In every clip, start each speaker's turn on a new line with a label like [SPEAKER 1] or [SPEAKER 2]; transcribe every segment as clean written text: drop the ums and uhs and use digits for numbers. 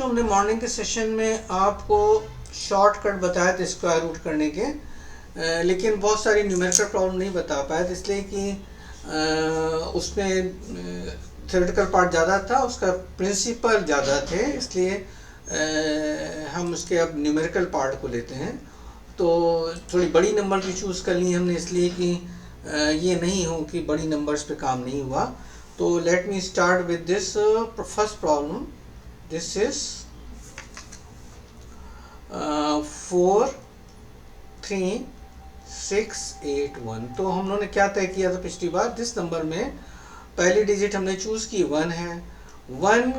[SPEAKER 1] हमने मॉर्निंग के सेशन में आपको शॉर्टकट बताया थे स्क्वायर रूट करने के, लेकिन बहुत सारी न्यूमेरिकल प्रॉब्लम नहीं बता पाए थे, इसलिए कि उसमें थ्योरेटिकल पार्ट ज़्यादा था, उसका प्रिंसिपल ज़्यादा थे, इसलिए हम उसके अब न्यूमेरिकल पार्ट को लेते हैं। तो थोड़ी बड़ी नंबर की चूज़ कर ली हमने, इसलिए कि ये नहीं हो कि बड़ी नंबर्स पे काम नहीं हुआ। तो let me start with this first problem. This is 4 3 6 8 1। तो हम लोगों ने क्या तय किया था पिछली बार, जिस नंबर में पहली डिजिट हमने चूज की 1 है, 1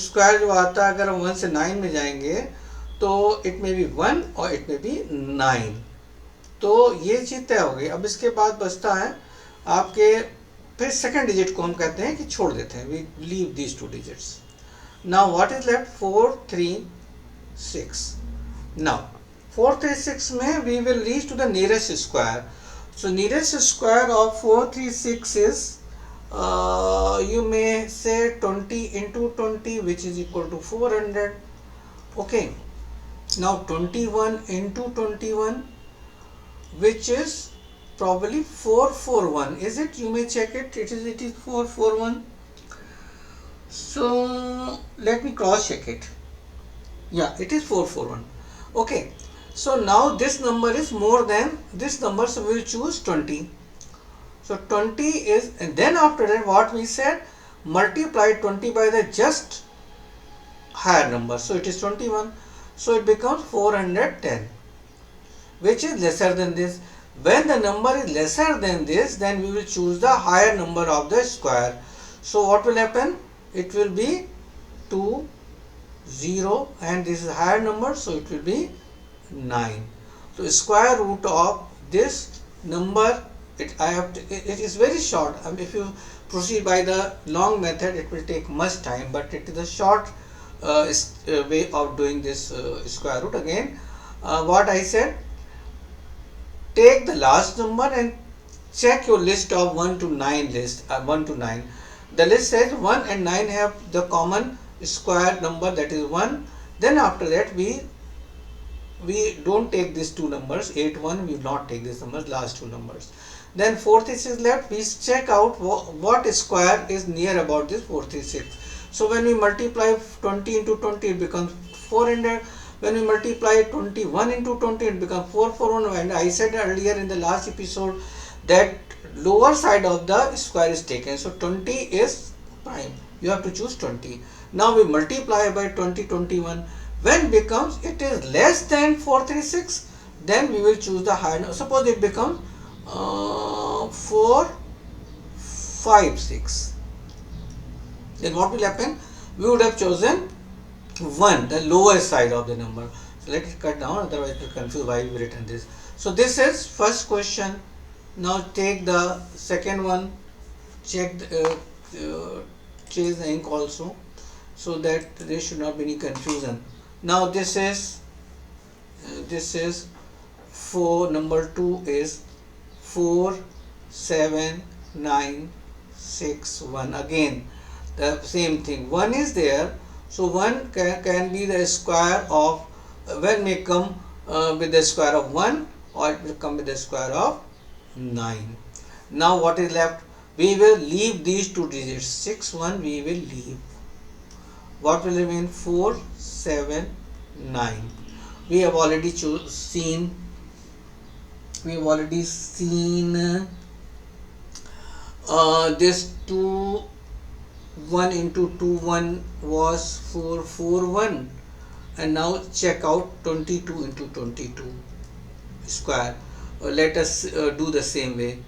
[SPEAKER 1] स्क्वायर जो आता है अगर हम 1 से 9 में जाएंगे तो इट में भी 1 और इट में भी 9। तो ये चीज़ तय हो गई। अब इसके बाद बचता है आपके, फिर सेकंड डिजिट को हम कहते हैं कि छोड़ देते हैं, we leave these 2 digits. Now what is left, 4 3 6। Now 4 3 6 में we will reach to the nearest square. So nearest square of 4 3 6 is you may say 20 into 20, which is equal to 400. Okay, now 21 into 21, which is probably 441. Is it? You may check it. It is 441. So let me cross check it. Yeah, it is 441. Okay, so now this number is more than this number, so we will choose 20. So 20 is, and then after that what we said, multiply 20 by the just higher number, so it is 21, so it becomes 410, which is lesser than this. When the number is lesser than this, then we will choose the higher number of the square. So what will happen, it will be 2 0, and this is higher number, so it will be 9. So square root of this number, it is very short. If you proceed by the long method, it will take much time, but it is a short way of doing this square root. Again, what I said, take the last number and check your list of 1 to 9 list. 1 to 9, the list says 1 and 9 have the common square number, that is 1. Then after that we don't take these two numbers, 8 1, we will not take these numbers, last two numbers. Then 436 is left. We check out what square is near about this 436. So when we multiply 20 into 20, it becomes 400. When we multiply 21 into 20, it becomes 441. And I said earlier in the last episode that lower side of the square is taken, so 20 is prime, you have to choose 20. Now we multiply by 20 21. When becomes it is less than 436, then we will choose the higher number. Suppose it becomes 4 5 6, then what will happen, we would have chosen 1, the lower side of the number. So let it cut down, otherwise it will confuse why we written this. So this is first question. Now take the second one, check change the ink also, so that there should not be any confusion. Now this is 4, number 2 is 4 7 9 6 1. Again the same thing, 1 is there, so 1 can be the square of, when may come with the square of 1, or it will come with the square of 9. Now what is left, we will leave these two digits, 6 1 we will leave. What will remain, 4 7 9. We have already seen this 2 1 into 2 1 was 4 4 1, and now check out 22 into 22 square. Let us do the same way.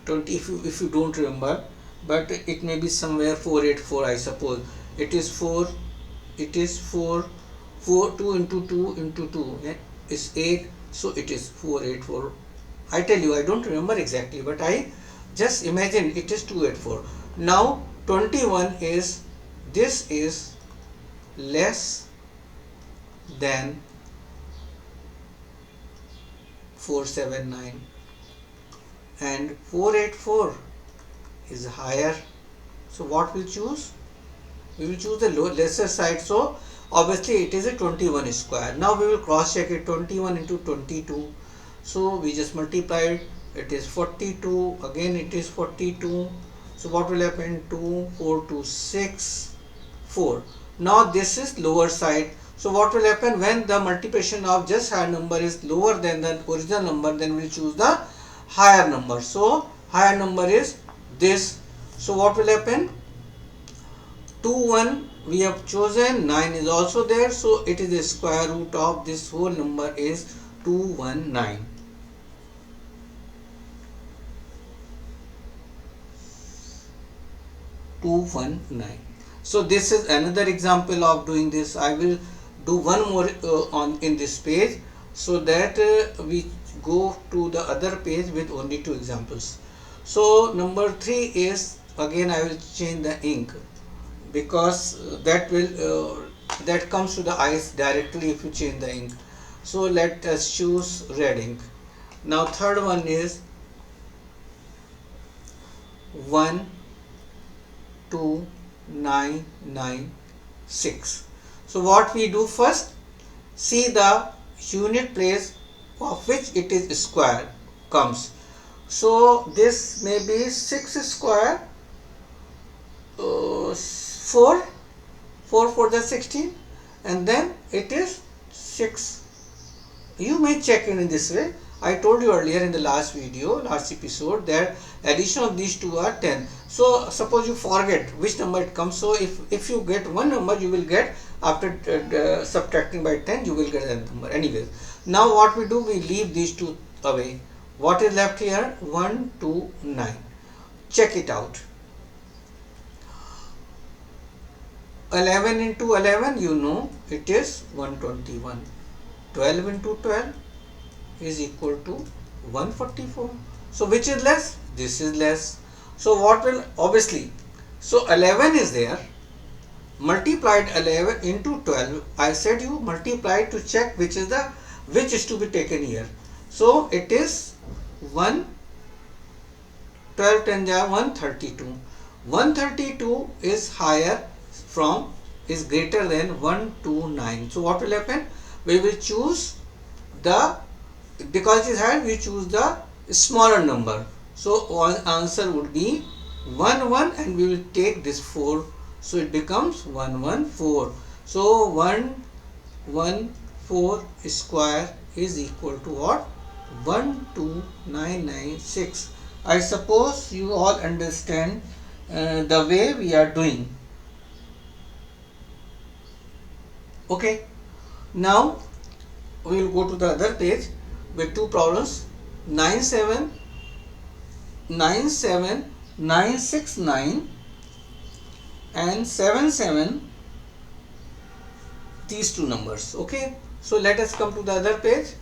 [SPEAKER 1] 20, if you don't remember, but it may be somewhere 484, I suppose. It is 4 2 into 2 into 2 is 8, so it is 484. I tell you, I don't remember exactly, but I just imagine it is 284. Now 21 is, this is less than 479, and 484 is higher. So what we choose? We will choose the lesser side. So obviously it is a 21 square. Now we will cross check it. 21 into 22, so we just multiply it. It is 42. Again it is 42. So what will happen? 2, 4, 2, 6, 4. Now this is lower side. So what will happen when the multiplication of just higher number is lower than the original number? Then we'll choose the higher number. So higher number is this. So what will happen? 2, 1 we have chosen, 9 is also there, so it is the square root of this whole number is 219. So this is another example of doing this. I will do one more on in this page, so that we go to the other page with only 2 examples. So number 3 is, again I will change the ink, because that will that comes to the eyes directly if you change the ink. So let us choose red ink. Now third one is 1, 2, 9, 9, 6. So what we do first, see the unit place of which it is square comes. So this may be 6 square, 4 for the 16, and then it is 6. You may check it in this way. I told you earlier in the last video, last episode, that addition of these two are 10. So suppose you forget which number it comes. So if you get one number, you will get, after subtracting by 10, you will get that number anyways. Now what we do, we leave these two away. What is left here? 1, 2, 9. Check it out. 11 into 11, you know, it is 121. 12 into 12 is equal to 144. So which is less? This is less. So what will, obviously, so 11 is there, multiplied 11 into 12. I said you multiply to check which is to be taken here. So it is 1, 12 10 132. 132 is higher from, is greater than 129. So what will happen? We will choose the, because it is higher, we choose the smaller number. So answer would be 1 1, and we will take this 4. So it becomes 114. So 114 square is equal to what? 12996. I suppose you all understand the way we are doing. Okay. Now we will go to the other page with 2 problems. 97, 97, 969 and 77, these 2 numbers. Okay. So let us come to the other page.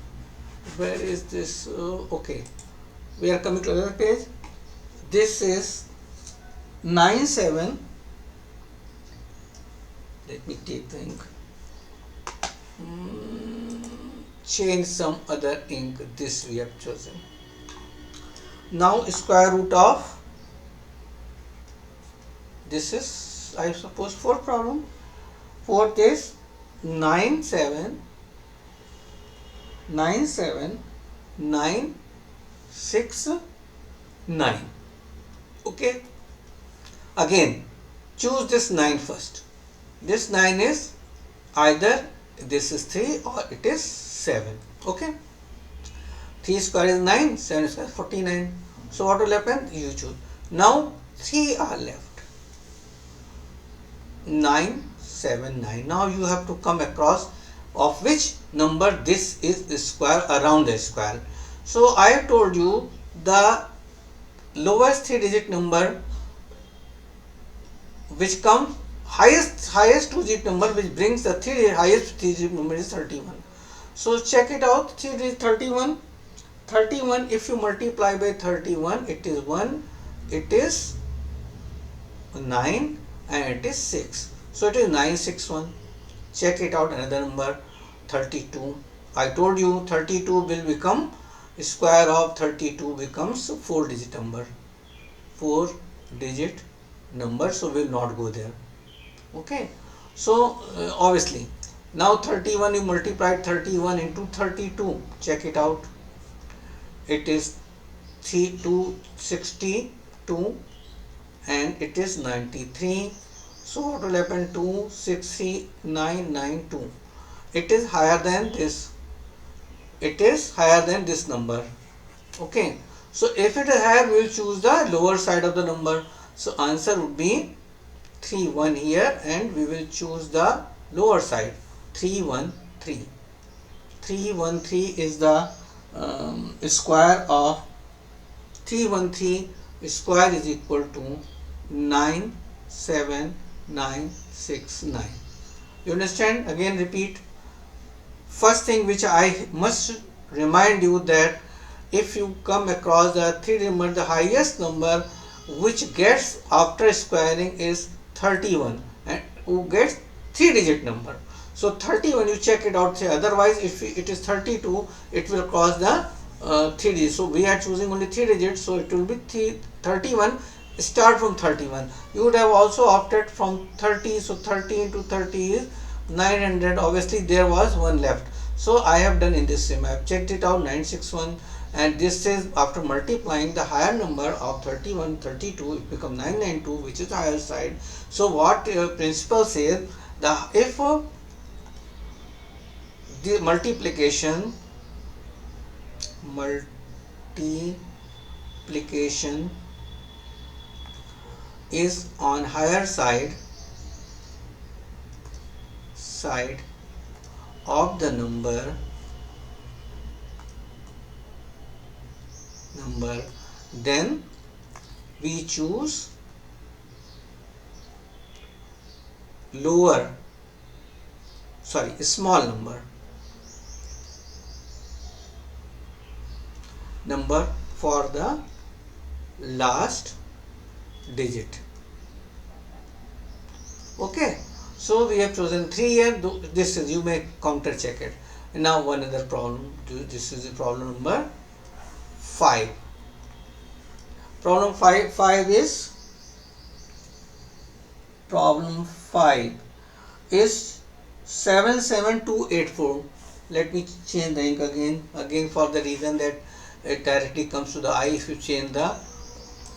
[SPEAKER 1] Where is this? Okay. We are coming to the other page. This is 97. Let me take the ink. Change some other ink. This we have chosen. Now square root of, this is, I suppose, 4th problem. 4th is 97, 97, 9, 6, 9. Okay. Again, choose this 9 first. This 9 is either this is 3 or it is 7. Okay. 3 square is 9, 7 square is 49. So what will happen? You choose. Now 3 are left. 9, 7, 9. Now you have to come across of which number this is the square around the square. So I have told you the lowest 3-digit number which comes highest 2-digit number which brings the highest 3-digit number is 31. So check it out. 3-digit 31. 31, if you multiply by 31, it is 1, it is 9, and it is 6. So it is 961. Check it out. Another number, 32. I told you 32 will become, square of 32 becomes 4-digit number. 4-digit number, so we will not go there. Okay. So obviously Now 31, you multiplied 31 into 32. Check it out. It is 262 and it is 93. So what will happen? 26992. It is higher than this. It is higher than this number. Okay. So if it is higher, we will choose the lower side of the number. So answer would be 31 here, and we will choose the lower side, 313. 313 is the square of 313 square is equal to 97969. You understand? Again repeat. First thing which I must remind you, that if you come across the three number, the highest number which gets after squaring is 31, and who gets 3-digit number. So 31, you check it out. Say otherwise, if it is 32, it will cross the 3 digits. So we are choosing only 3 digits, so it will be 31. Start from 31. You would have also opted from 30. So 30 into 30 is 900. Obviously there was one left, so I have done in this same. I have checked it out, 961, and this is after multiplying the higher number of 31, 32, it becomes 992, which is the higher side. So what principle says, if the multiplication is on higher side of the number, then we choose small number for the last digit. Okay, so we have chosen 3 here. This is, you may counter check it. And now one other problem. This is the problem number 5. Problem 5 is 77284. Let me change the ink again for the reason that it directly comes to the eye if you change the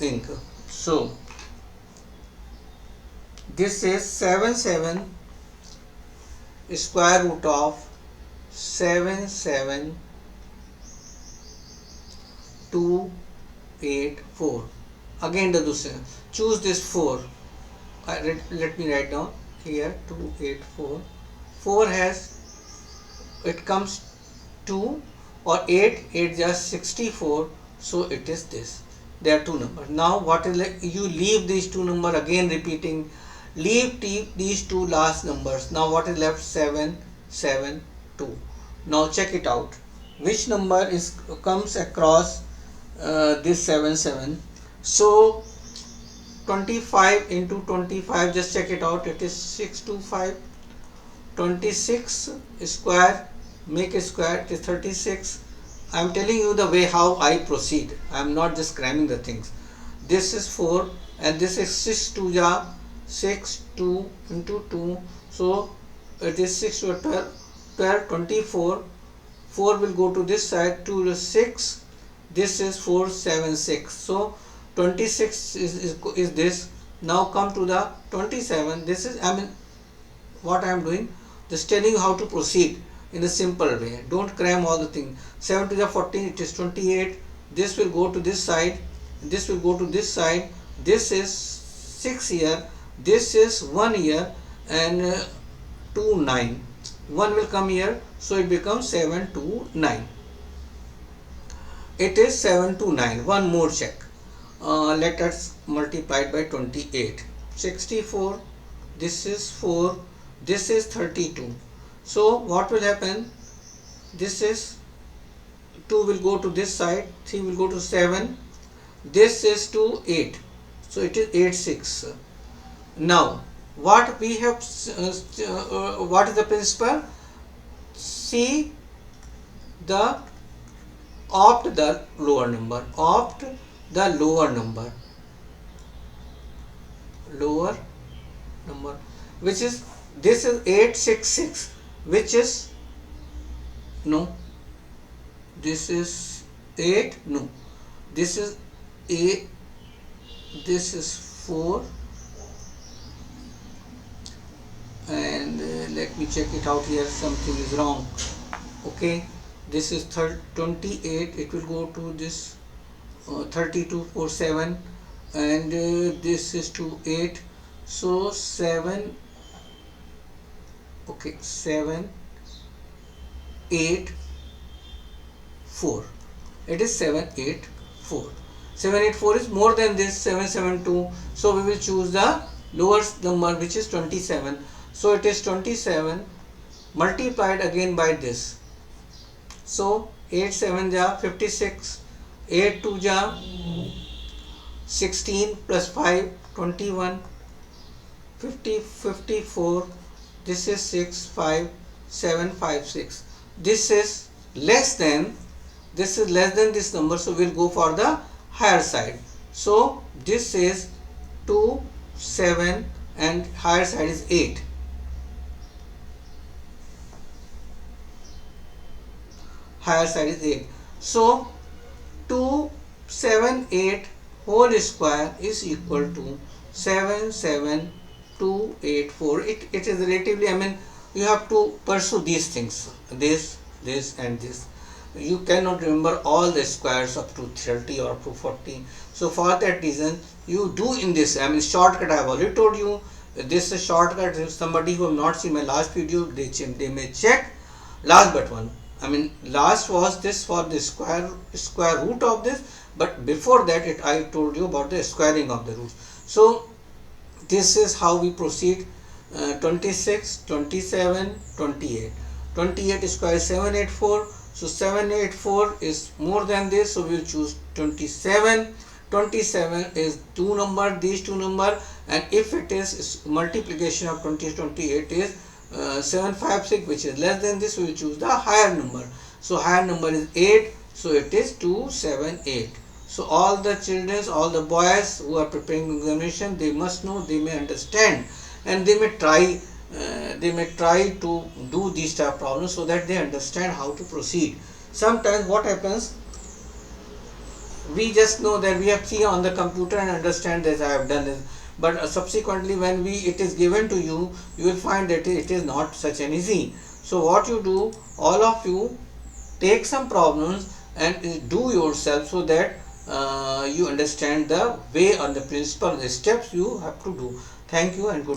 [SPEAKER 1] ink. So this is 77 square root of 77284. Again the दूसरे, choose this 4. Let me write down here 284. 4 has, it comes 2 or 8 just 64, so it is this. There are two numbers. Now what is like, you leave these two numbers, again repeating, leave these two last numbers. Now what is left? 772. Now check it out, which number comes across this 77. So 25 into 25, just check it out, it is 625. 26 square, make a square, it is 36. I am telling you the way how I proceed. I am not just cramming the things. This is 4 and this is 6 2 ja 6 2 into 2. So it is 6 to 12 24. 4 will go to this side, 2 to 6. This is 4 7 6. So 26 is this. Now come to the 27. This is, I mean, what I am doing, just telling you how to proceed in a simple way. Don't cram all the things. 7 to the 14, it is 28. This will go to this side. This will go to this side. This is 6 here. This is 1 here, and 2 9. 1 will come here, so it becomes 7 to 9. It is 7 to 9. One more check. Let us multiply it by 28. 64. This is 4. This is 32. So what will happen? This is 2 will go to this side, 3 will go to 7. This is 2 8. So it is 8 6. Now what we have, what is the principle? See the opt the lower number. Opt the lower number. Lower number, which is, this is 866. which is, no, this is 8, no, this is 8, this is 4, and let me check it out here, something is wrong. Okay, this is 28, it will go to this 32, 4, 7, and this is to 8, so 7, okay, 7, 8, 4, it is 7, 8, 4. 7, 8, 4 is more than this 7, 7, 2, so we will choose the lowest number, which is 27. So it is 27 multiplied again by this. So 8 7 ja 56, 8 2 ja 16 plus 5 21, 50 54, this is 6 5 7 5 6. This is less than this number, so we'll go for the higher side. So this is 2 7 and higher side is 8. Higher side is 8. So 278 whole square is equal to 77284. It is relatively, I mean, you have to pursue these things, this and this. You cannot remember all the squares up to 30 or up to 40. So for that reason, you do in this, I mean, shortcut. I have already told you this is shortcut. If somebody who have not seen my last video, they may check last but one. I mean, last was this for the square root of this, but before that I told you about the squaring of the roots. So this is how we proceed. 26, 27, 28. 28 square is 784. So 784 is more than this, so we will choose 27. 27 is these two number, and if it is multiplication of 20 28 is 756, which is less than this, we will choose the higher number. So higher number is 8, so it is 278. So all the children, all the boys who are preparing examination, they must know, they may understand, and they may try to do these type of problems so that they understand how to proceed. Sometimes what happens, we just know that we have seen on the computer and understand that I have done this, but subsequently when it is given to you, you will find that it is not such an easy. So what you do, all of you take some problems and do yourself, so that you understand the way or the principle, the steps you have to do. Thank you and good.